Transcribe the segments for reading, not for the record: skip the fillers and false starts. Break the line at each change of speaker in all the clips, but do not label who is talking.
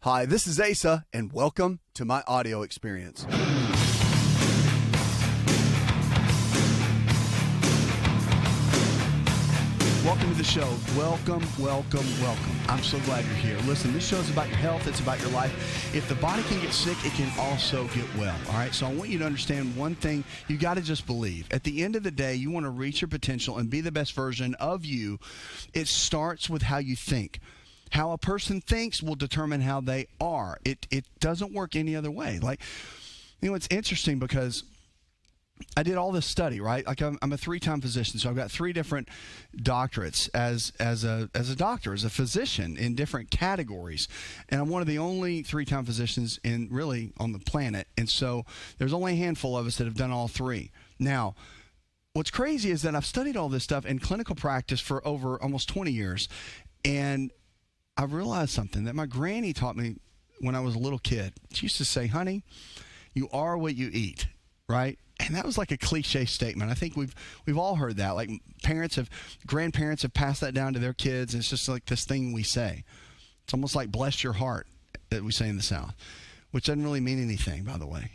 Hi, this is Asa, and welcome to my audio experience. Welcome to the show. Welcome. I'm so glad you're here. Listen, this show is about your health. It's about your life. If the body can get sick, it can also get well. All right. So I want you to understand one thing. You got to just believe. At the end of the day, you want to reach your potential and be the best version of you. It starts with how you think. How a person thinks will determine how they are. It doesn't work any other way. Like, you know, it's interesting because I did all this study, right? Like I'm a 3-time physician, so I've got 3 different doctorates as a doctor, as a physician in different categories, and I'm one of the only 3-time physicians really on the planet. And so there's only a handful of us that have done all 3. Now, what's crazy is that I've studied all this stuff in clinical practice for over almost 20 years, and I've realized something that my granny taught me when I was a little kid. She used to say, "Honey, you are what you eat," right? And that was like a cliche statement. I think we've all heard that. Like grandparents have passed that down to their kids. It's just like this thing we say. It's almost like "bless your heart" that we say in the South, which doesn't really mean anything, by the way.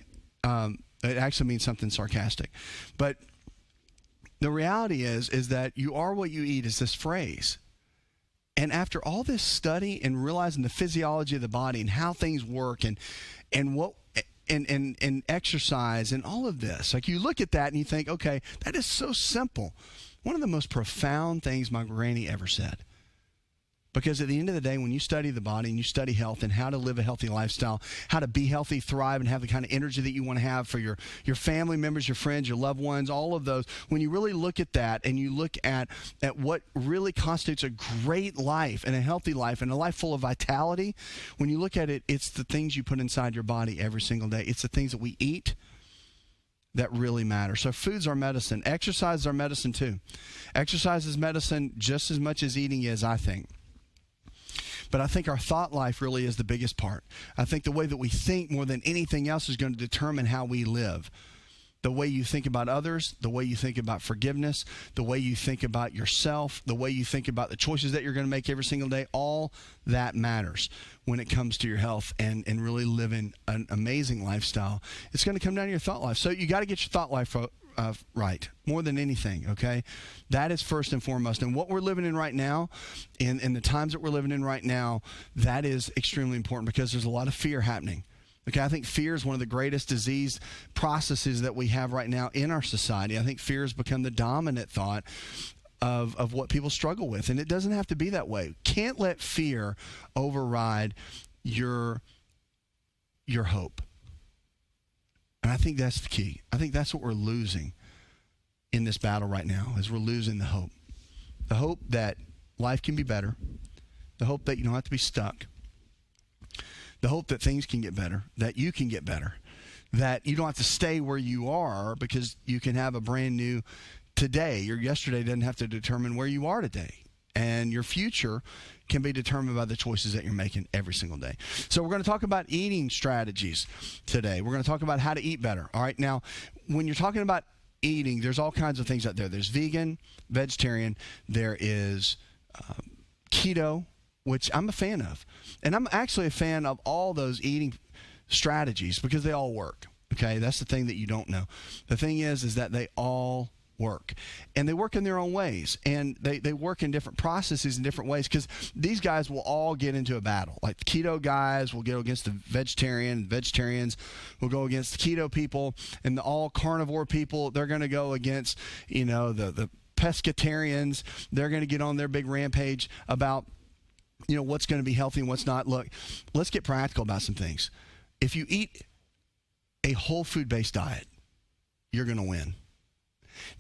It actually means something sarcastic. But the reality is that you are what you eat is this phrase. And after all this study and realizing the physiology of the body and how things work and what and exercise and all of this, like you look at that and you think, okay, that is so simple. One of the most profound things my granny ever said. Because at the end of the day, when you study the body and you study health and how to live a healthy lifestyle, how to be healthy, thrive, and have the kind of energy that you want to have for your family members, your friends, your loved ones, all of those, when you really look at that and you look at what really constitutes a great life and a healthy life and a life full of vitality, when you look at it, it's the things you put inside your body every single day. It's the things that we eat that really matter. So food's our medicine. Exercise is our medicine too. Exercise is medicine just as much as eating is, I think. But I think our thought life really is the biggest part. I think the way that we think more than anything else is going to determine how we live. The way you think about others, the way you think about forgiveness, the way you think about yourself, the way you think about the choices that you're going to make every single day, all that matters when it comes to your health and really living an amazing lifestyle. It's going to come down to your thought life. So you got to get your thought life right, more than anything, okay? That is first and foremost. And what we're living in right now, in the times that we're living in right now, that is extremely important because there's a lot of fear happening. Okay, I think fear is one of the greatest disease processes that we have right now in our society. I think fear has become the dominant thought of what people struggle with, and it doesn't have to be that way. Can't let fear override your hope. And I think that's the key. I think that's what we're losing in this battle right now, is we're losing the hope. The hope that life can be better. The hope that you don't have to be stuck. The hope that things can get better, that you can get better, that you don't have to stay where you are because you can have a brand new today. Your yesterday doesn't have to determine where you are today. And your future can be determined by the choices that you're making every single day. So we're going to talk about eating strategies today. We're going to talk about how to eat better. All right. Now, when you're talking about eating, there's all kinds of things out there. There's vegan, vegetarian. There is keto, which I'm a fan of. And I'm actually a fan of all those eating strategies because they all work. Okay. That's the thing that you don't know. The thing is that they all work, and they work in their own ways, and they work in different processes in different ways, because these guys will all get into a battle. Like the keto guys will go against the vegetarians will go against the keto people, and the all carnivore people, they're going to go against, the pescatarians. They're going to get on their big rampage about, what's going to be healthy and what's not. Look, let's get practical about some things. If you eat a whole food based diet, you're going to win.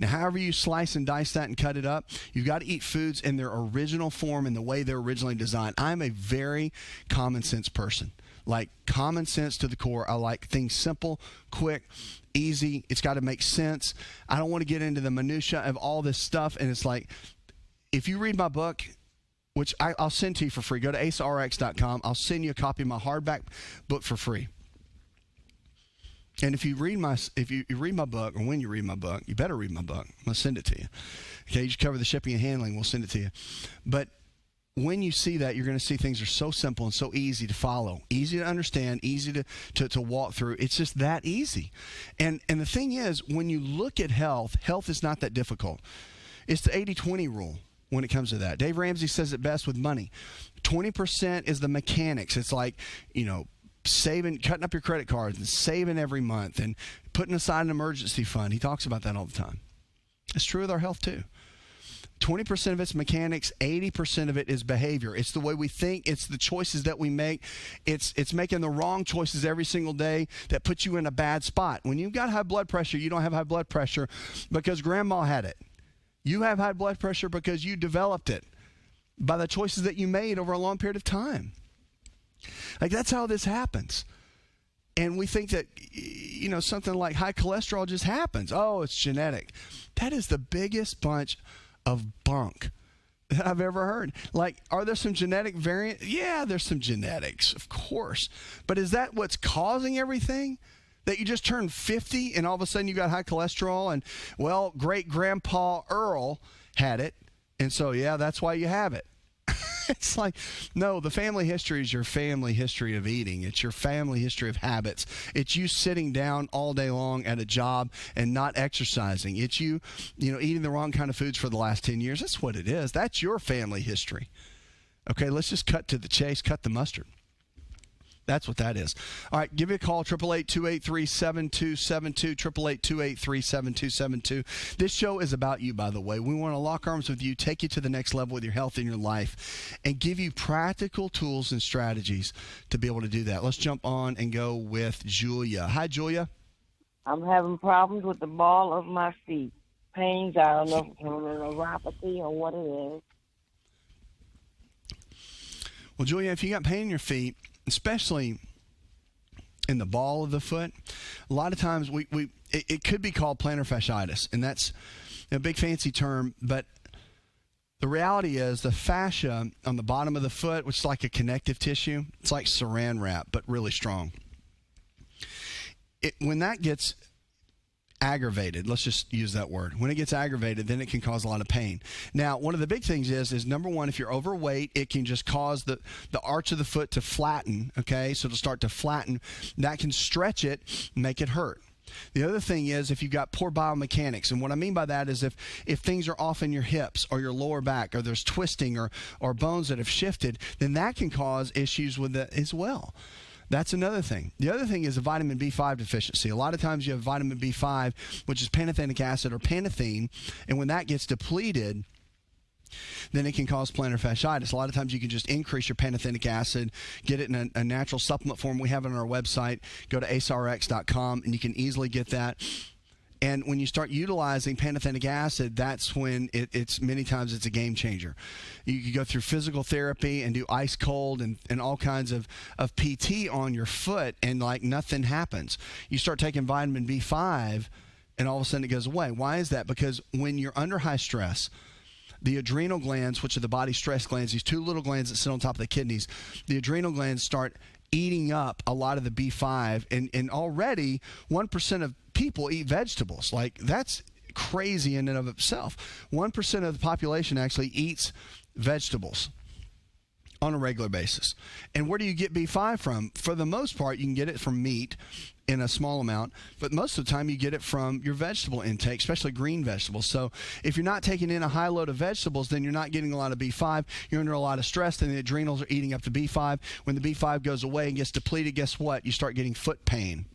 Now, however you slice and dice that and cut it up, you've got to eat foods in their original form and the way they're originally designed. I'm a very common sense person. Like common sense to the core. I like things simple, quick, easy. It's got to make sense. I don't want to get into the minutia of all this stuff. And it's like, if you read my book, which I'll send to you for free, go to acerx.com. I'll send you a copy of my hardback book for free. And if you read my book, or when you read my book, you better read my book. I'm going to send it to you. Okay, you just cover the shipping and handling. We'll send it to you. But when you see that, you're going to see things are so simple and so easy to follow, easy to understand, easy to walk through. It's just that easy. And the thing is, when you look at health is not that difficult. It's the 80-20 rule when it comes to that. Dave Ramsey says it best with money. 20% is the mechanics. It's like, saving, cutting up your credit cards and saving every month and putting aside an emergency fund. He talks about that all the time. It's true with our health too. 20% of it's mechanics, 80% of it is behavior. It's the way we think, it's the choices that we make. It's making the wrong choices every single day that puts you in a bad spot. When you've got high blood pressure, you don't have high blood pressure because grandma had it. You have high blood pressure because you developed it by the choices that you made over a long period of time. Like, that's how this happens. And we think that, something like high cholesterol just happens. Oh, it's genetic. That is the biggest bunch of bunk that I've ever heard. Like, are there some genetic variants? Yeah, there's some genetics, of course. But is that what's causing everything? That you just turned 50 and all of a sudden you got high cholesterol and, well, great-grandpa Earl had it, and so, yeah, that's why you have it. It's like, no, the family history is your family history of eating. It's your family history of habits. It's you sitting down all day long at a job and not exercising. It's you, eating the wrong kind of foods for the last 10 years. That's what it is. That's your family history. Okay, let's just cut to the chase, cut the mustard. That's what that is. All right, give me a call, 888-283-7272, 888-283-7272. This show is about you, by the way. We want to lock arms with you, take you to the next level with your health in your life, and give you practical tools and strategies to be able to do that. Let's jump on and go with Julia. Hi, Julia.
I'm having problems with the ball of my feet. Pains, I don't know if it's neuropathy or what it is.
Well, Julia, if you got pain in your feet, especially in the ball of the foot, a lot of times it could be called plantar fasciitis, and that's a big fancy term, but the reality is the fascia on the bottom of the foot, which is like a connective tissue, it's like saran wrap, but really strong. When that gets aggravated, let's just use that word. When it gets aggravated, then it can cause a lot of pain. Now, one of the big things is number one, if you're overweight, it can just cause the arch of the foot to flatten, okay? So it'll start to flatten. That can stretch it, make it hurt. The other thing is if you've got poor biomechanics, and what I mean by that is if things are off in your hips or your lower back, or there's twisting or bones that have shifted, then that can cause issues with it as well. That's another thing. The other thing is a vitamin B5 deficiency. A lot of times you have vitamin B5, which is pantothenic acid or panathine, and when that gets depleted, then it can cause plantar fasciitis. A lot of times you can just increase your pantothenic acid, get it in a natural supplement form. We have it on our website. Go to acerx.com, and you can easily get that. And when you start utilizing pantothenic acid, that's when it's many times it's a game changer. You can go through physical therapy and do ice cold and all kinds of PT on your foot, and like nothing happens. You start taking vitamin B5, and all of a sudden it goes away. Why is that? Because when you're under high stress, the adrenal glands, which are the body stress glands, these two little glands that sit on top of the kidneys, the adrenal glands start eating up a lot of the B5, and already 1% of people eat vegetables. Like, that's crazy in and of itself. 1% of the population actually eats vegetables on a regular basis. And where do you get B5 from? For the most part, you can get it from meat in a small amount, but most of the time you get it from your vegetable intake, especially green vegetables. So if you're not taking in a high load of vegetables, then you're not getting a lot of B5. You're under a lot of stress, and the adrenals are eating up the B5. When the B5 goes away and gets depleted, guess what? You start getting foot pain.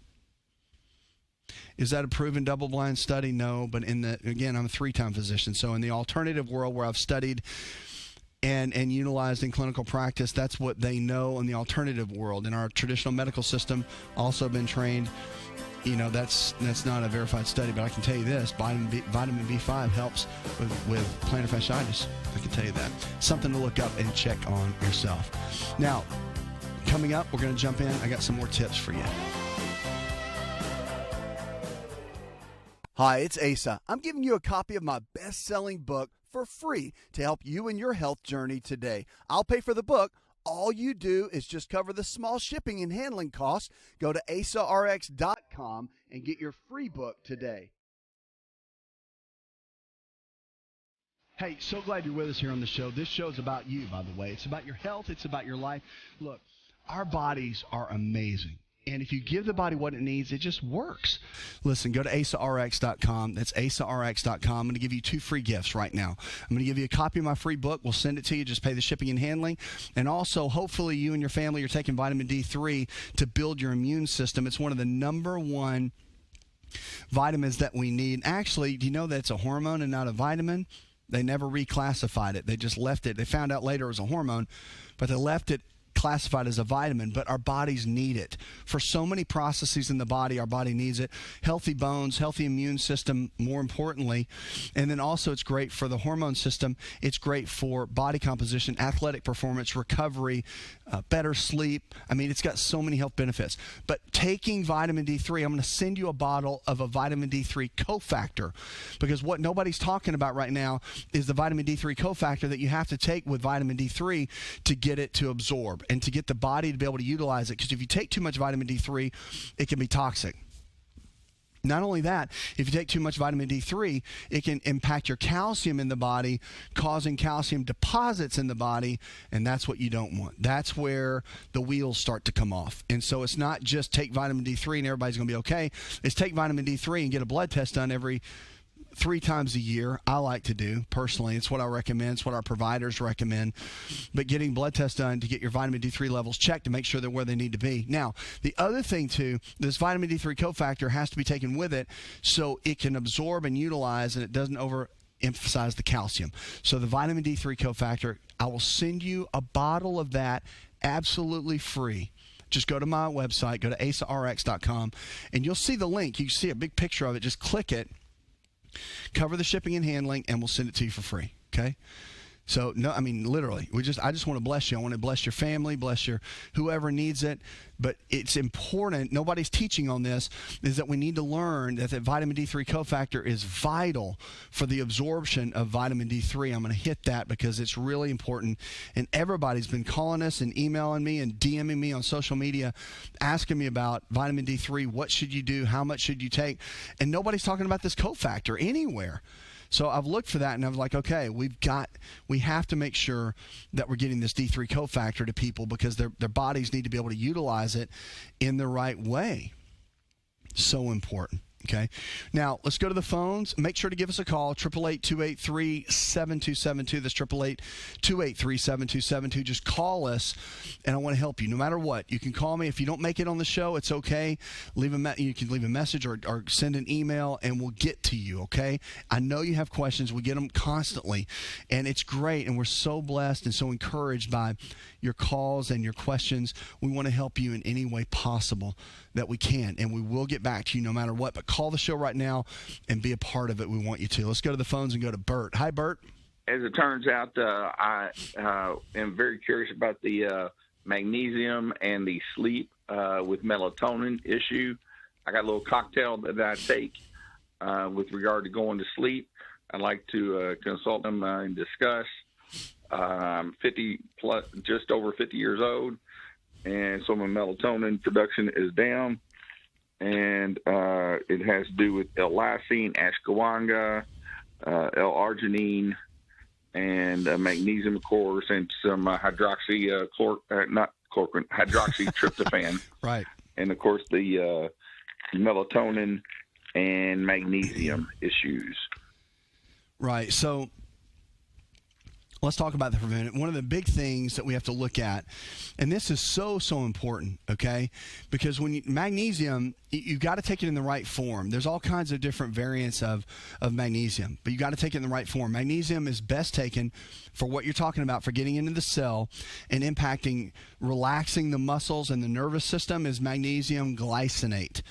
Is that a proven double-blind study? No, but again, I'm a 3-time physician, so in the alternative world where I've studied and utilized in clinical practice, that's what they know in the alternative world. In our traditional medical system, also been trained. That's not a verified study, but I can tell you this: vitamin B5 helps with plantar fasciitis. I can tell you that. Something to look up and check on yourself. Now, coming up, we're going to jump in. I got some more tips for you. Hi, it's Asa. I'm giving you a copy of my best-selling book for free to help you in your health journey today. I'll pay for the book. All you do is just cover the small shipping and handling costs. Go to acerx.com and get your free book today. Hey, so glad you're with us here on the show. This show's about you, by the way. It's about your health. It's about your life. Look, our bodies are amazing. And if you give the body what it needs, it just works. Listen, go to AsaRx.com. That's AsaRx.com. I'm going to give you 2 free gifts right now. I'm going to give you a copy of my free book. We'll send it to you. Just pay the shipping and handling. And also, hopefully, you and your family are taking vitamin D3 to build your immune system. It's one of the number 1 vitamins that we need. Actually, do you know that it's a hormone and not a vitamin? They never reclassified it. They just left it. They found out later it was a hormone, but they left it classified as a vitamin, but our bodies need it. For so many processes in the body, our body needs it. Healthy bones, healthy immune system, more importantly. And then also it's great for the hormone system. It's great for body composition, athletic performance, recovery, better sleep. I mean, it's got so many health benefits. But taking vitamin D3, I'm going to send you a bottle of a vitamin D3 cofactor, because what nobody's talking about right now is the vitamin D3 cofactor that you have to take with vitamin D3 to get it to absorb and to get the body to be able to utilize it. Because if you take too much vitamin D3, it can be toxic. Not only that, if you take too much vitamin D3, it can impact your calcium in the body, causing calcium deposits in the body, and that's what you don't want. That's where the wheels start to come off. And so it's not just take vitamin D3 and everybody's going to be okay. It's take vitamin D3 and get a blood test done every 3 times a year. I like to do personally. It's what I recommend. It's what our providers recommend. But getting blood tests done to get your vitamin D3 levels checked to make sure they're where they need to be. Now, the other thing too, this vitamin D3 cofactor has to be taken with it so it can absorb and utilize, and it doesn't overemphasize the calcium. So the vitamin D3 cofactor, I will send you a bottle of that absolutely free. Just go to my website, go to AsaRx.com, and you'll see the link. You see a big picture of it. Just click it. Cover the shipping and handling, and we'll send it to you for free. Okay? So, no, I mean, literally, I just want to bless you. I want to bless your family, bless your whoever needs it. But it's important, nobody's teaching on this, is that we need to learn that the vitamin D3 cofactor is vital for the absorption of vitamin D3. I'm going to hit that because it's really important. And everybody's been calling us and emailing me and DMing me on social media, asking me about vitamin D3. What should you do? How much should you take? And nobody's talking about this cofactor anywhere. So I've looked for that, and I was like, okay, we have to make sure that we're getting this D3 cofactor to people because their bodies need to be able to utilize it in the right way. So important. Okay. Now, let's go to the phones. Make sure to give us a call, 888-283-7272. That's 888-283-7272. Just call us, and I want to help you no matter what. You can call me. If you don't make it on the show, it's okay. You can leave a message or send an email, and we'll get to you, okay? I know you have questions. We get them constantly, and it's great, and we're so blessed and so encouraged by your calls and your questions. We want to help you in any way possible that we can, and we will get back to you no matter what. But call the show right now and be a part of it. We want you to. Let's go to the phones and go to Bert. Hi, Bert.
As it turns out, I am very curious about the magnesium and the sleep with melatonin issue. I got a little cocktail that I take with regard to going to sleep. I'd like to consult them and discuss. I'm 50 plus, just over 50 years old, and so my melatonin production is down, and it has to do with L-lysine, ashwagandha, L-arginine, and magnesium, of course, and some hydroxytryptophan.
Right.
And, of course, the melatonin and magnesium issues.
Right. So let's talk about that for a minute. One of the big things that we have to look at, and this is so important, okay? Because when magnesium, you've got to take it in the right form. There's all kinds of different variants of magnesium, but you got to take it in the right form. Magnesium is best taken for what you're talking about, for getting into the cell and impacting, relaxing the muscles and the nervous system, is magnesium glycinate.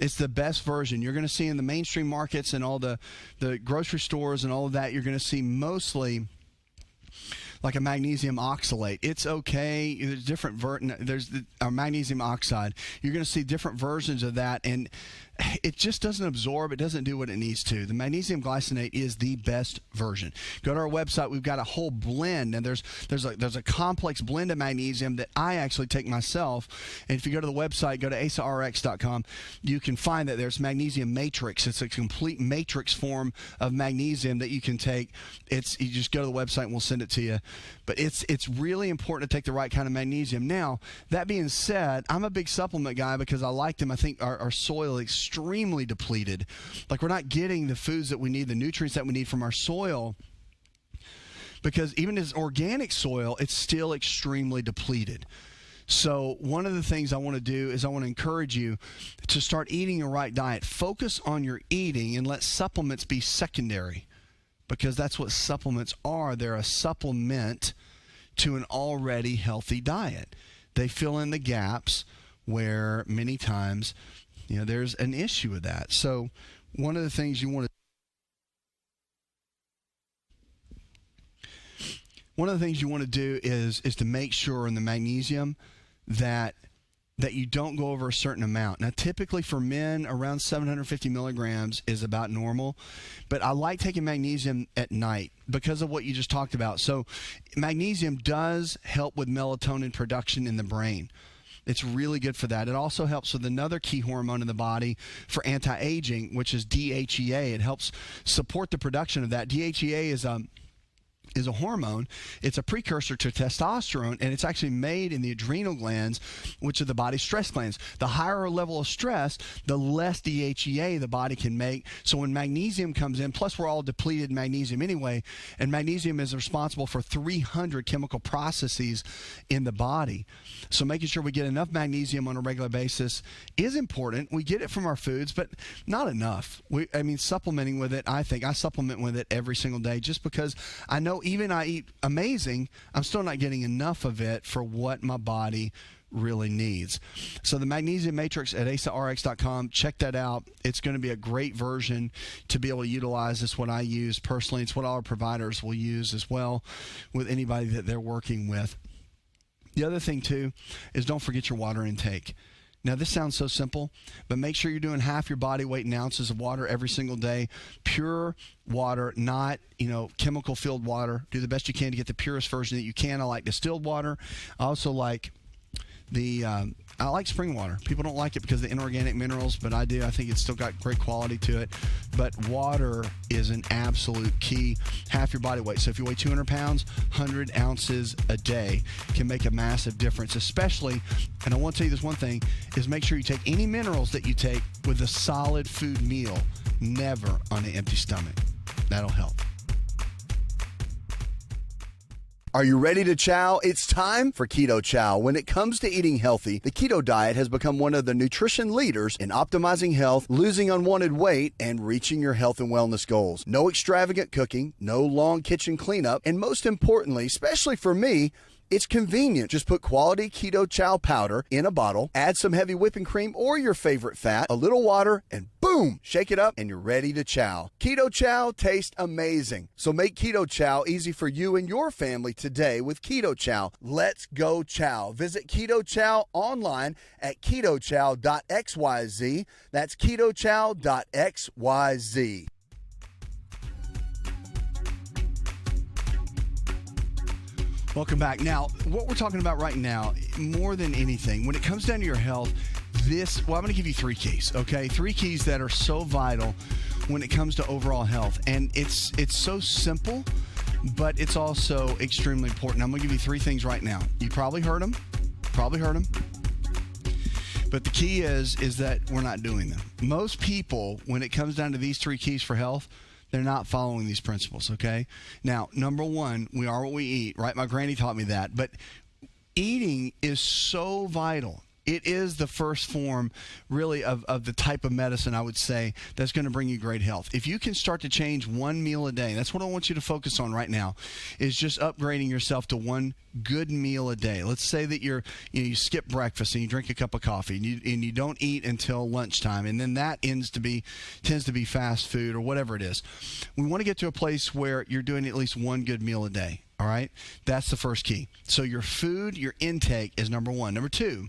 It's the best version. You're going to see in the mainstream markets and all the grocery stores and all of that, you're going to see mostly like a magnesium oxalate. It's okay. There's different there's our magnesium oxide. You're going to see different versions of that, and it just doesn't absorb. It doesn't do what it needs to. The magnesium glycinate is the best version. Go to our website. We've got a whole blend, and there's a complex blend of magnesium that I actually take myself. And if you go to the website, go to asarx.com, you can find that there's magnesium matrix. It's a complete matrix form of magnesium that you can take. You just go to the website and we'll send it to you. But it's really important to take the right kind of magnesium. Now, that being said, I'm a big supplement guy because I like them. I think our soil is extremely depleted. Like, we're not getting the foods that we need, the nutrients that we need from our soil, because even as organic soil, it's still extremely depleted. So one of the things I want to do is I want to encourage you to start eating the right diet. Focus on your eating and let supplements be secondary, because that's what supplements are. They're a supplement to an already healthy diet. They fill in the gaps where many times there's an issue with that. So one of the things you want to do is to make sure in the magnesium that you don't go over a certain amount. Now, typically for men, around 750 milligrams is about normal, but I like taking magnesium at night because of what you just talked about. So magnesium does help with melatonin production in the brain. It's really good for that. It also helps with another key hormone in the body for anti-aging, which is DHEA. It helps support the production of that. DHEA is a hormone. It's a precursor to testosterone, and it's actually made in the adrenal glands, which are the body's stress glands. The higher level of stress, the less DHEA the body can make. So when magnesium comes in, plus we're all depleted magnesium anyway, and magnesium is responsible for 300 chemical processes in the body. So making sure we get enough magnesium on a regular basis is important. We get it from our foods, but not enough. Supplementing with it, I supplement with it every single day, just because I know even I eat amazing, I'm still not getting enough of it for what my body really needs. So the Magnesium Matrix at asarx.com, check that out. It's going to be a great version to be able to utilize. It's what I use personally. It's what all our providers will use as well with anybody that they're working with. The other thing, too, is don't forget your water intake. Now, this sounds so simple, but make sure you're doing half your body weight in ounces of water every single day. Pure water, not, chemical-filled water. Do the best you can to get the purest version that you can. I like distilled water. I also like I like spring water. People don't like it because of the inorganic minerals, but I do. I think it's still got great quality to it. But water is an absolute key. Half your body weight. So if you weigh 200 pounds, 100 ounces a day can make a massive difference, especially, and I want to tell you this one thing, is make sure you take any minerals that you take with a solid food meal, never on an empty stomach. That'll help. Are you ready to chow? It's time for Keto Chow. When it comes to eating healthy, the keto diet has become one of the nutrition leaders in optimizing health, losing unwanted weight, and reaching your health and wellness goals. No extravagant cooking, no long kitchen cleanup, and most importantly, especially for me, it's convenient. Just put quality Keto Chow powder in a bottle, add some heavy whipping cream or your favorite fat, a little water, and boom, shake it up and you're ready to chow. Keto Chow tastes amazing. So make Keto Chow easy for you and your family today with Keto Chow. Let's go chow. Visit Keto Chow online at ketochow.xyz. That's ketochow.xyz. Welcome back. Now, what we're talking about right now, more than anything, when it comes down to your health, I'm going to give you 3 keys, okay? 3 keys that are so vital when it comes to overall health. And it's so simple, but it's also extremely important. I'm going to give you 3 things right now. You probably heard them. But the key is that we're not doing them. Most people, when it comes down to these 3 keys for health, they're not following these principles, okay? Now, number 1, we are what we eat, right? My granny taught me that. But eating is so vital. It is the first form, really, of the type of medicine, I would say, that's going to bring you great health. If you can start to change 1 meal a day, that's what I want you to focus on right now, is just upgrading yourself to 1 good meal a day. Let's say that you skip breakfast and you drink a cup of coffee and you don't eat until lunchtime, and then that tends to be fast food or whatever it is. We want to get to a place where you're doing at least 1 good meal a day. All right? That's the first key. So your food, your intake is number one. Number two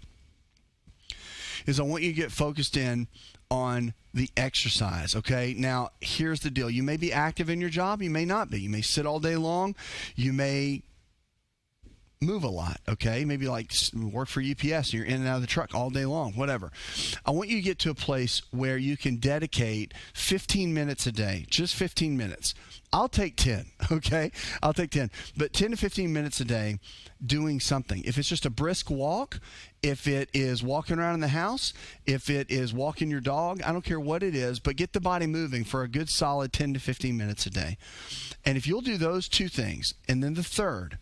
is I want you to get focused in on the exercise, okay? Now, here's the deal. You may be active in your job. You may not be. You may sit all day long. You may move a lot, okay? Maybe like work for UPS and you're in and out of the truck all day long, whatever. I want you to get to a place where you can dedicate 15 minutes a day, just 15 minutes. I'll take 10, okay? I'll take 10. But 10 to 15 minutes a day doing something. If it's just a brisk walk, if it is walking around in the house, if it is walking your dog, I don't care what it is, but get the body moving for a good solid 10 to 15 minutes a day. And if you'll do those two things, and then the third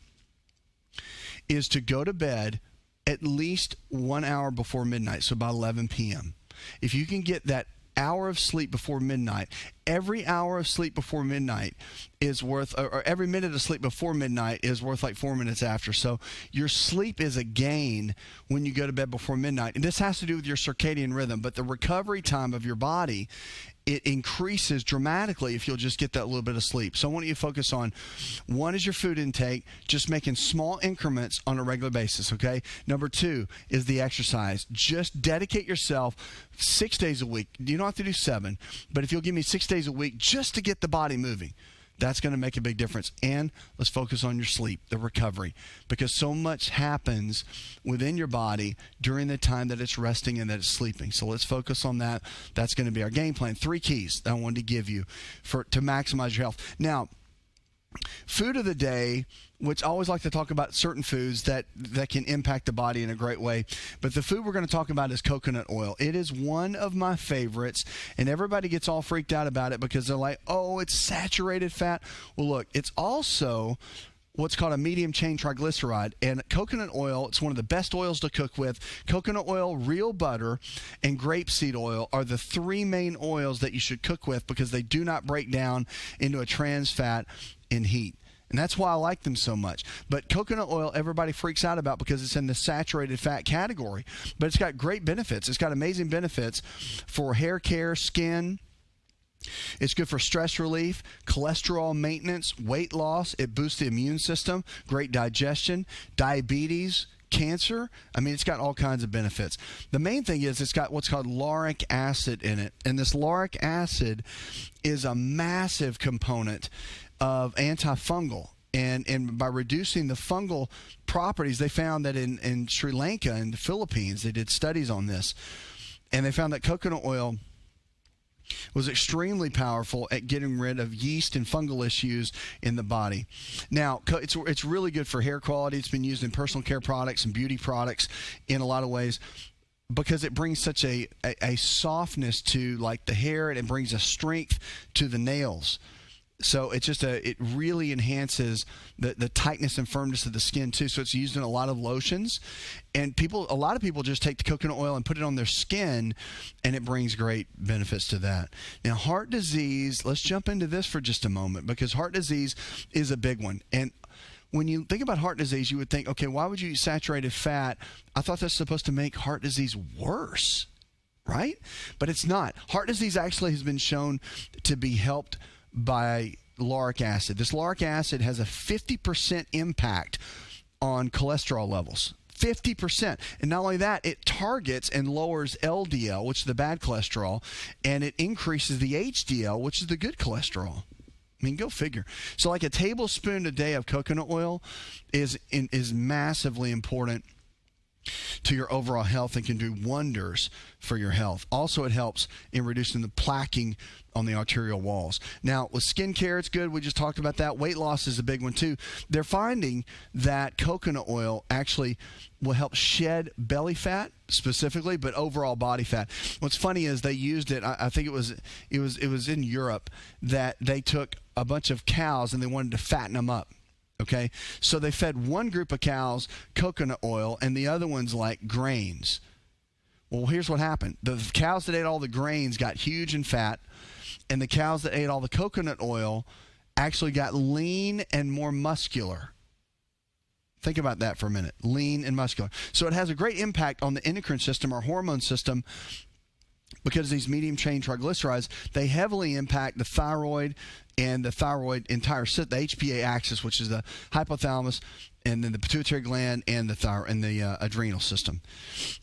is to go to bed at least 1 hour before midnight, so about 11 p.m. If you can get that hour of sleep before midnight, every hour of sleep before midnight is worth, or every minute of sleep before midnight is worth like 4 minutes after. So your sleep is a gain when you go to bed before midnight. And this has to do with your circadian rhythm, but the recovery time of your body, it increases dramatically if you'll just get that little bit of sleep. So I want you to focus on, one is your food intake, just making small increments on a regular basis, okay? Number two is the exercise. Just dedicate yourself 6 days a week. You don't have to do 7, but if you'll give me 6 days a week just to get the body moving, that's going to make a big difference. And let's focus on your sleep, the recovery, because so much happens within your body during the time that it's resting and that it's sleeping. So let's focus on that. That's going to be our game plan. 3 keys that I wanted to give you to maximize your health. Now, food of the day, which I always like to talk about certain foods that can impact the body in a great way. But the food we're going to talk about is coconut oil. It is one of my favorites, and everybody gets all freaked out about it because they're like, oh, it's saturated fat. Well, look, it's also what's called a medium chain triglyceride, and coconut oil, it's one of the best oils to cook with. Coconut oil, real butter, and grapeseed oil are the 3 main oils that you should cook with because they do not break down into a trans fat in heat. And that's why I like them so much. But coconut oil, everybody freaks out about because it's in the saturated fat category. But it's got great benefits. It's got amazing benefits for hair care, skin. It's good for stress relief, cholesterol maintenance, weight loss. It boosts the immune system, great digestion, diabetes, cancer. I mean, it's got all kinds of benefits. The main thing is it's got what's called lauric acid in it. And this lauric acid is a massive component of antifungal. And by reducing the fungal properties, they found that in Sri Lanka and the Philippines, they did studies on this. And they found that coconut oil was extremely powerful at getting rid of yeast and fungal issues in the body. Now, it's really good for hair quality. It's been used in personal care products and beauty products in a lot of ways because it brings such a softness to like the hair, and it brings a strength to the nails. So it's just it really enhances the tightness and firmness of the skin too. So it's used in a lot of lotions, and a lot of people just take the coconut oil and put it on their skin, and it brings great benefits to that. Now, heart disease, let's jump into this for just a moment because heart disease is a big one. And when you think about heart disease, you would think, okay, why would you eat saturated fat? I thought that's supposed to make heart disease worse, right? But it's not. Heart disease actually has been shown to be helped by lauric acid. This lauric acid has a 50% impact on cholesterol levels. 50%. And not only that, it targets and lowers LDL, which is the bad cholesterol, and it increases the HDL, which is the good cholesterol. I mean, go figure. So like a tablespoon a day of coconut oil is massively important to your overall health and can do wonders for your health. Also, it helps in reducing the plaquing on the arterial walls. Now, with skincare, it's good. We just talked about that. Weight loss is a big one, too. They're finding that coconut oil actually will help shed belly fat specifically, but overall body fat. What's funny is they used it, I think it was in Europe, that they took a bunch of cows and they wanted to fatten them up. Okay, so they fed one group of cows coconut oil and the other ones like grains. Well, here's what happened. The cows that ate all the grains got huge and fat, and the cows that ate all the coconut oil actually got lean and more muscular. Think about that for a minute. Lean and muscular. So it has a great impact on the endocrine system, our hormone system, because these medium chain triglycerides, they heavily impact the thyroid and the thyroid entire the HPA axis, which is the hypothalamus, and then the pituitary gland and the adrenal system.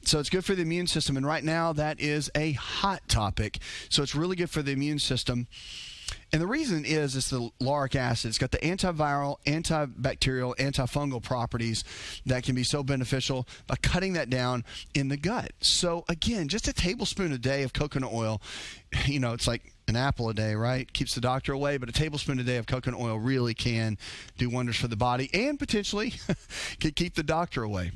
So it's good for the immune system, and right now that is a hot topic. So it's really good for the immune system. And the reason is it's the lauric acid. It's got the antiviral, antibacterial, antifungal properties that can be so beneficial by cutting that down in the gut. So again, just a tablespoon a day of coconut oil, it's like an apple a day, right? Keeps the doctor away, but a tablespoon a day of coconut oil really can do wonders for the body and potentially can keep the doctor away.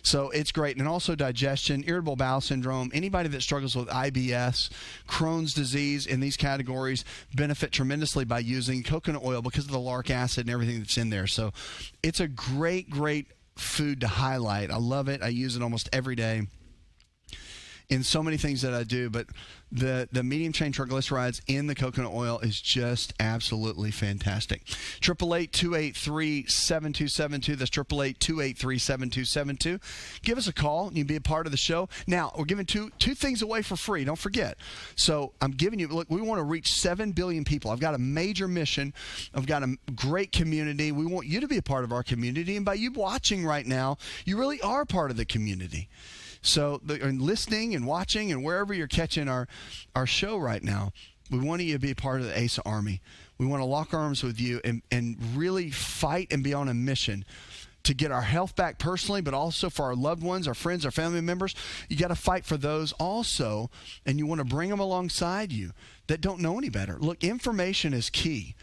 So it's great. And also digestion, irritable bowel syndrome, anybody that struggles with IBS, Crohn's disease in these categories benefit tremendously by using coconut oil because of the lauric acid and everything that's in there. So it's a great, great food to highlight. I love it. I use it almost every day in so many things that I do, but the medium chain triglycerides in the coconut oil is just absolutely fantastic. 888-283-7272. That's 888-283-7272. Give us a call and you can be a part of the show. Now, we're giving two things away for free. Don't forget. So I'm giving you, look, we want to reach 7 billion people. I've got a major mission. I've got a great community. We want you to be a part of our community. And by you watching right now, you really are part of the community. So listening and watching and wherever you're catching our show right now, we want you to be a part of the ASA Army. We want to lock arms with you and really fight and be on a mission to get our health back personally, but also for our loved ones, our friends, our family members. You got to fight for those also, and you want to bring them alongside you that don't know any better. Look, information is key,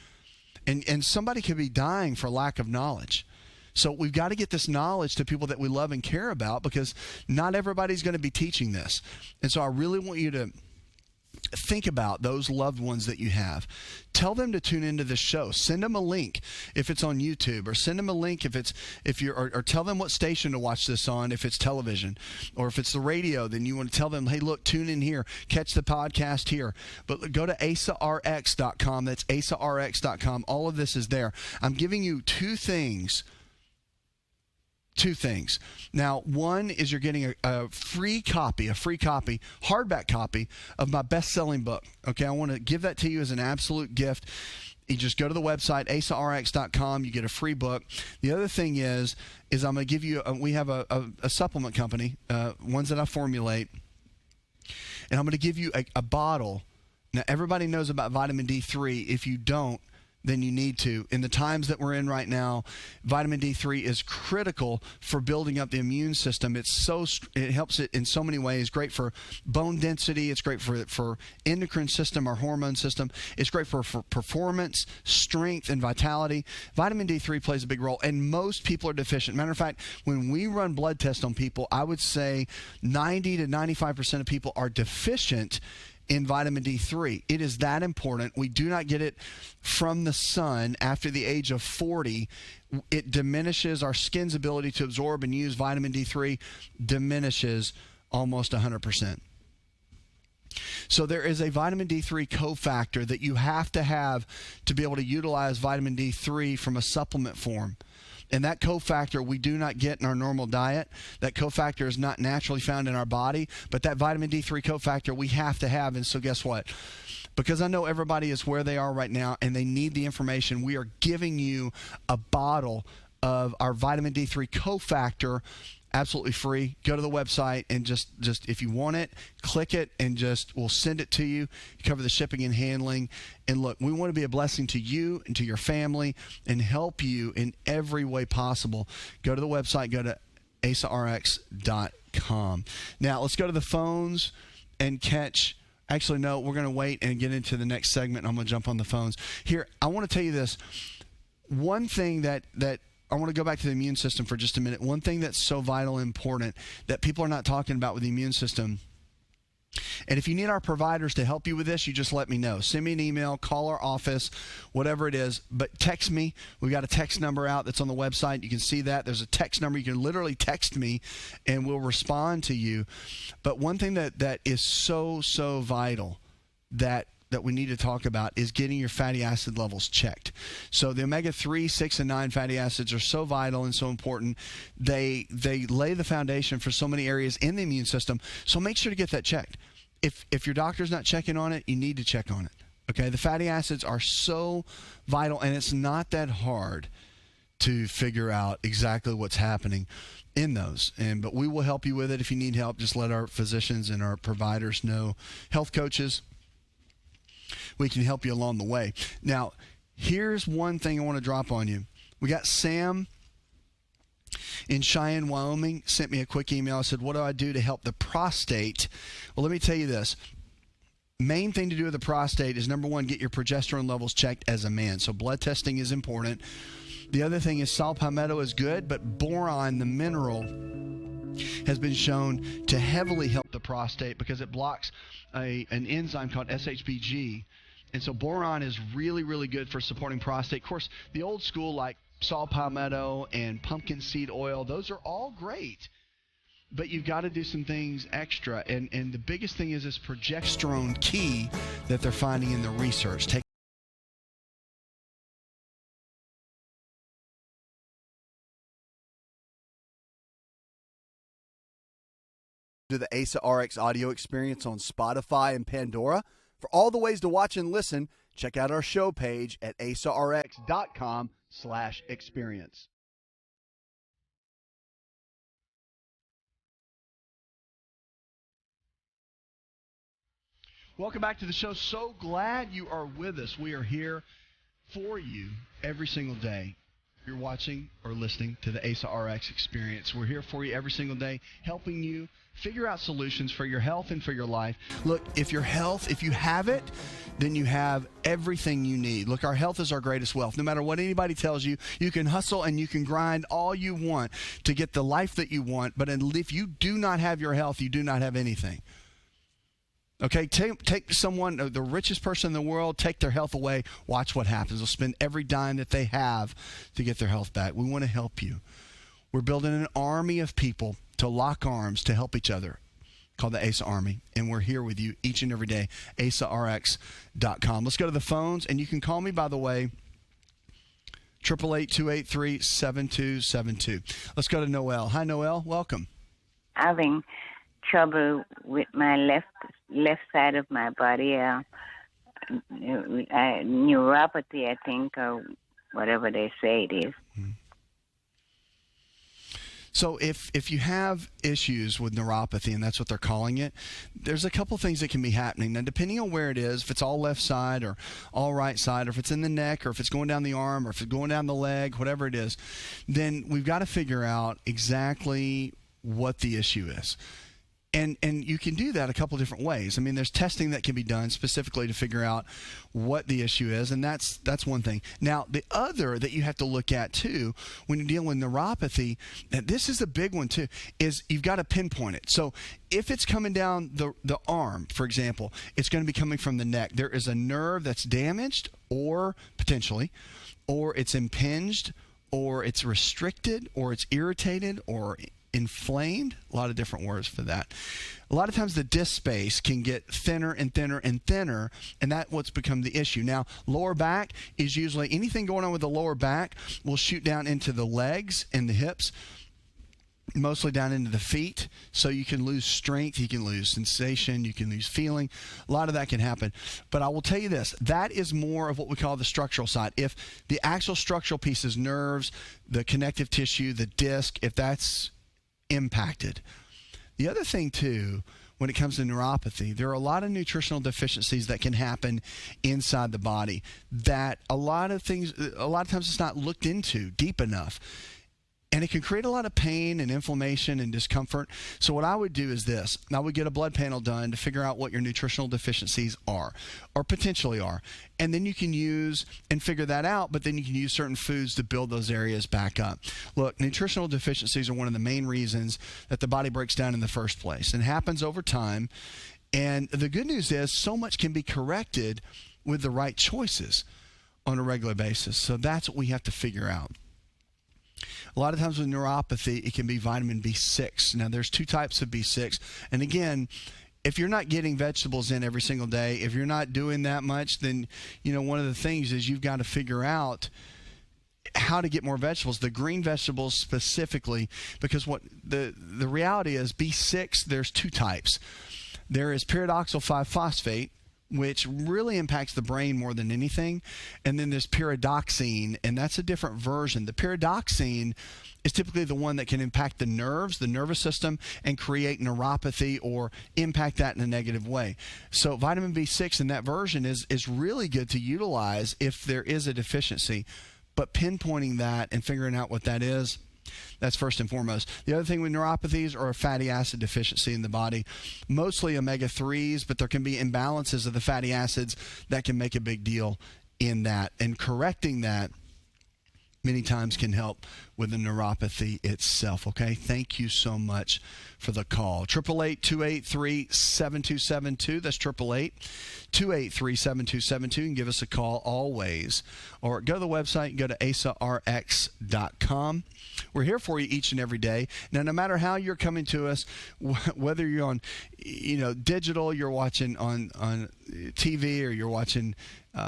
and somebody could be dying for lack of knowledge. So we've got to get this knowledge to people that we love and care about, because not everybody's going to be teaching this. And so I really want you to think about those loved ones that you have. Tell them to tune into this show. Send them a link if it's on YouTube, or send them a link or tell them what station to watch this on if it's television, or if it's the radio, then you want to tell them, hey, look, tune in here, catch the podcast here. But go to asarx.com. That's asarx.com. All of this is there. I'm giving you two things. Now, one is you're getting a free copy, hardback copy of my best-selling book. Okay, I want to give that to you as an absolute gift. You just go to the website, asarx.com. You get a free book. The other thing is I'm going to give you, we have a supplement company, ones that I formulate, and I'm going to give you a bottle. Now, everybody knows about vitamin D3. If you don't, then you need to. In the times that we're in right now, vitamin D3 is critical for building up the immune system. It helps it in so many ways. Great for bone density. It's great for endocrine system, our hormone system. It's great for performance, strength, and vitality. Vitamin D3 plays a big role, and most people are deficient. Matter of fact, when we run blood tests on people, I would say 90 to 95% of people are deficient in vitamin D3. It is that important. We do not get it from the sun after the age of 40. It diminishes our skin's ability to absorb and use vitamin D3, diminishes almost 100%. So there is a vitamin D3 cofactor that you have to be able to utilize vitamin D3 from a supplement form. And that cofactor we do not get in our normal diet. That cofactor is not naturally found in our body, but that vitamin D3 cofactor we have to have. And so guess what? Because I know everybody is where they are right now and they need the information, we are giving you a bottle of our vitamin D3 cofactor absolutely free. Go to the website and just if you want it, click it, and we'll send it to you. Cover the shipping and handling. And look, we want to be a blessing to you and to your family and help you in every way possible. Go to the website, go to asarx.com. Now, let's go to the phones and catch. Actually, no, we're going to wait and get into the next segment. I'm going to jump on the phones. Here, I want to tell you this. One thing that I want to go back to the immune system for just a minute. One thing that's so vital and important that people are not talking about with the immune system, and if you need our providers to help you with this, you just let me know. Send me an email, call our office, whatever it is, but text me. We've got a text number out that's on the website. You can see that. There's a text number. You can literally text me, and we'll respond to you. But one thing that is so vital that we need to talk about is getting your fatty acid levels checked. So the omega-3, 6, and 9 fatty acids are so vital and so important. They lay the foundation for so many areas in the immune system. So make sure to get that checked. if your doctor's not checking on it, you need to check on it. Okay, the fatty acids are so vital, and it's not that hard to figure out exactly what's happening in those. But we will help you with it. If you need help, just let our physicians and our providers know. Health coaches, we can help you along the way. Now, here's one thing I want to drop on you. We got Sam in Cheyenne, Wyoming, sent me a quick email. I said, what do I do to help the prostate? Well, let me tell you this. Main thing to do with the prostate is, number one, get your progesterone levels checked as a man. So blood testing is important. The other thing is saw palmetto is good, but boron, the mineral, has been shown to heavily help the prostate because it blocks an enzyme called SHBG. And so boron is really, really good for supporting prostate. Of course, the old school like saw palmetto and pumpkin seed oil, those are all great. But you've got to do some things extra. And the biggest thing is this progesterone key that they're finding in the research.
To the ASA RX audio experience on Spotify and Pandora. For all the ways to watch and listen, check out our show page at asarx.com/experience.
Welcome back to the show. So glad you are with us. We are here for you every single day. You're watching or listening to the ASA RX experience. We're here for you every single day, helping you figure out solutions for your health and for your life. Look, if your health, if you have it, then you have everything you need. Look, our health is our greatest wealth. No matter what anybody tells you, you can hustle and you can grind all you want to get the life that you want. But if you do not have your health, you do not have anything. Okay, take someone, the richest person in the world, take their health away. Watch what happens. They'll spend every dime that they have to get their health back. We want to help you. We're building an army of people to lock arms to help each other, called the ASA Army. And we're here with you each and every day, asarx.com. Let's go to the phones, and you can call me, by the way, 888-283-7272. Let's go to Noel. Hi, Noel. Welcome.
Having trouble with my left side of my body, neuropathy, I think, or whatever they say it is.
So if you have issues with neuropathy, and that's what they're calling it, there's a couple things that can be happening. Now, depending on where it is, if it's all left side or all right side, or if it's in the neck, or if it's going down the arm, or if it's going down the leg, whatever it is, then we've got to figure out exactly what the issue is. And you can do that a couple different ways. I mean, there's testing that can be done specifically to figure out what the issue is, and that's one thing. Now, the other that you have to look at, too, when you're dealing with neuropathy, and this is a big one, too, is you've got to pinpoint it. So if it's coming down the arm, for example, it's going to be coming from the neck. There is a nerve that's damaged, or potentially, or it's impinged, or it's restricted, or it's irritated, or inflamed. A lot of different words for that. A lot of times the disc space can get thinner and thinner and thinner, and that's what's become the issue. Now, lower back is usually anything going on with the lower back will shoot down into the legs and the hips, mostly down into the feet. So you can lose strength, you can lose sensation, you can lose feeling. A lot of that can happen. But I will tell you this, that is more of what we call the structural side. If the actual structural piece is nerves, the connective tissue, the disc, if that's impacted. The other thing, too, when it comes to neuropathy, there are a lot of nutritional deficiencies that can happen inside the body that a lot of times it's not looked into deep enough. And it can create a lot of pain and inflammation and discomfort. So what I would do is this. I would get a blood panel done to figure out what your nutritional deficiencies are, or potentially are. And then you can use and figure that out, but then you can use certain foods to build those areas back up. Look, nutritional deficiencies are one of the main reasons that the body breaks down in the first place. And it happens over time. And the good news is so much can be corrected with the right choices on a regular basis. So that's what we have to figure out. A lot of times with neuropathy, it can be vitamin B6. Now, there's two types of B6. And again, if you're not getting vegetables in every single day, if you're not doing that much, then, one of the things is you've got to figure out how to get more vegetables, the green vegetables specifically, because what the reality is B6, there's two types. There is pyridoxal 5-phosphate, which really impacts the brain more than anything. And then there's pyridoxine, and that's a different version. The pyridoxine is typically the one that can impact the nerves, the nervous system, and create neuropathy or impact that in a negative way. So vitamin B6 in that version is really good to utilize if there is a deficiency. But pinpointing that and figuring out what that is, that's first and foremost. The other thing with neuropathies are a fatty acid deficiency in the body, mostly omega-3s, but there can be imbalances of the fatty acids that can make a big deal in that. And correcting that many times can help with the neuropathy itself, okay? Thank you so much for the call. 888-283-7272. That's 888-283-7272. You can give us a call always. Or go to the website and go to asarx.com. We're here for you each and every day. Now, no matter how you're coming to us, whether you're on, digital, you're watching on TV, or you're watching,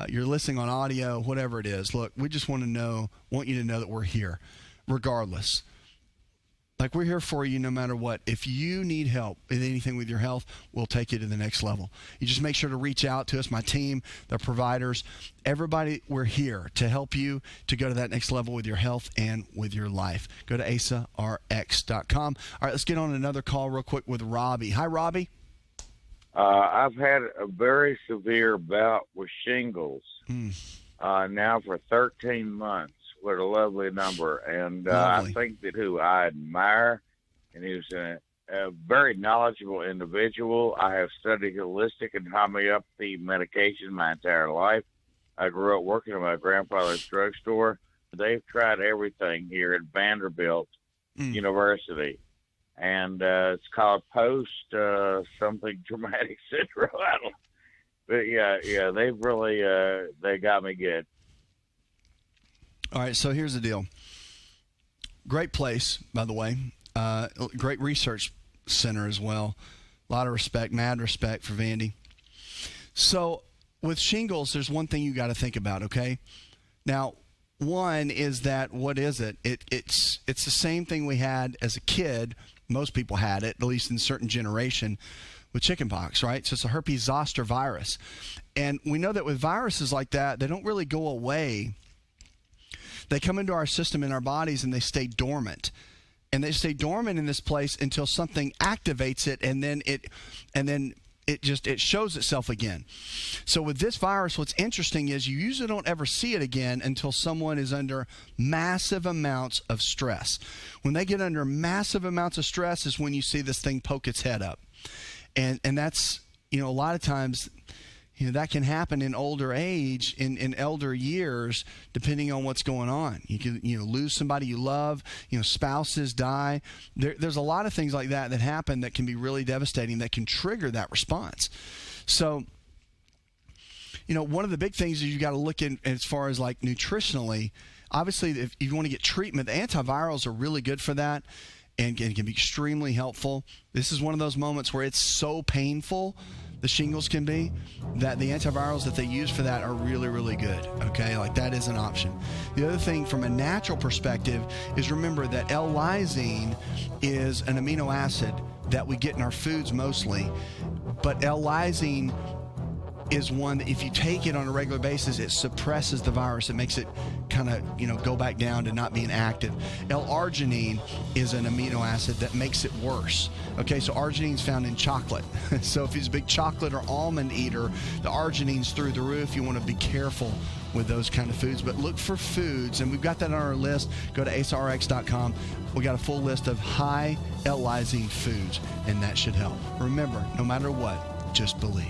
you're listening on audio, whatever it is. Look, we just want you to know that we're here, regardless. Like, we're here for you no matter what. If you need help with anything with your health, we'll take you to the next level. You just make sure to reach out to us, my team, the providers, everybody. We're here to help you to go to that next level with your health and with your life. Go to asarx.com. All right, let's get on another call real quick with Robbie. Hi, Robbie.
I've had a very severe bout with shingles now for 13 months. What a lovely number. And I think that who I admire, and he was a very knowledgeable individual. I have studied holistic and homeopathy medication my entire life. I grew up working at my grandfather's drugstore. They've tried everything here at Vanderbilt University. And it's called post something traumatic syndrome. But yeah, they've really they got me good.
All right, so here's the deal. Great place, by the way. Great research center as well. A lot of respect, mad respect for Vandy. So with shingles, there's one thing you got to think about, okay? Now, one is that, what is it? It's the same thing we had as a kid. Most people had it, at least in a certain generation, with chickenpox, right? So it's a herpes zoster virus. And we know that with viruses like that, they don't really go away. They come into our system, in our bodies, and they stay dormant. And they stay dormant in this place until something activates it, and then it shows itself again. So with this virus, what's interesting is you usually don't ever see it again until someone is under massive amounts of stress. When they get under massive amounts of stress is when you see this thing poke its head up. And that's, a lot of times, that can happen in older age, in elder years, depending on what's going on. You can, lose somebody you love, spouses die. There's a lot of things like that happen that can be really devastating, that can trigger that response. So, one of the big things is you got to look in as far as like nutritionally. Obviously, if you want to get treatment, the antivirals are really good for that and can be extremely helpful. This is one of those moments where it's so painful, the shingles can be, that the antivirals that they use for that are really, really good, okay? Like, that is an option. The other thing from a natural perspective is, remember that L-lysine is an amino acid that we get in our foods mostly, but L-lysine is one that if you take it on a regular basis, it suppresses the virus. It makes it kind of, go back down to not being active. L-arginine is an amino acid that makes it worse. Okay, so arginine is found in chocolate. So if he's a big chocolate or almond eater, the arginine's through the roof. You want to be careful with those kind of foods. But look for foods, and we've got that on our list. Go to asarx.com. We got a full list of high L-lysine foods, and that should help. Remember, no matter what, just believe.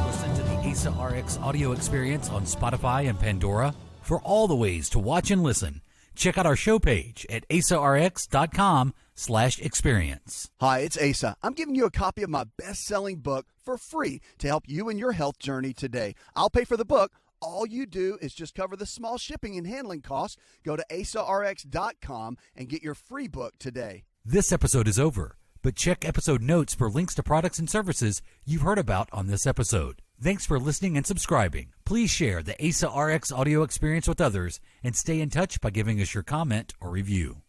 Listen to the ASA RX audio experience on Spotify and Pandora. For all the ways to watch and listen, check out our show page at asarx.com/experience.
Hi, it's Asa. I'm giving you a copy of my best-selling book for free to help you in your health journey today. I'll pay for the book. All you do is just cover the small shipping and handling costs. Go to asarx.com and get your free book today.
This episode is over, but check episode notes for links to products and services you've heard about on this episode. Thanks for listening and subscribing. Please share the ASA RX audio experience with others and stay in touch by giving us your comment or review.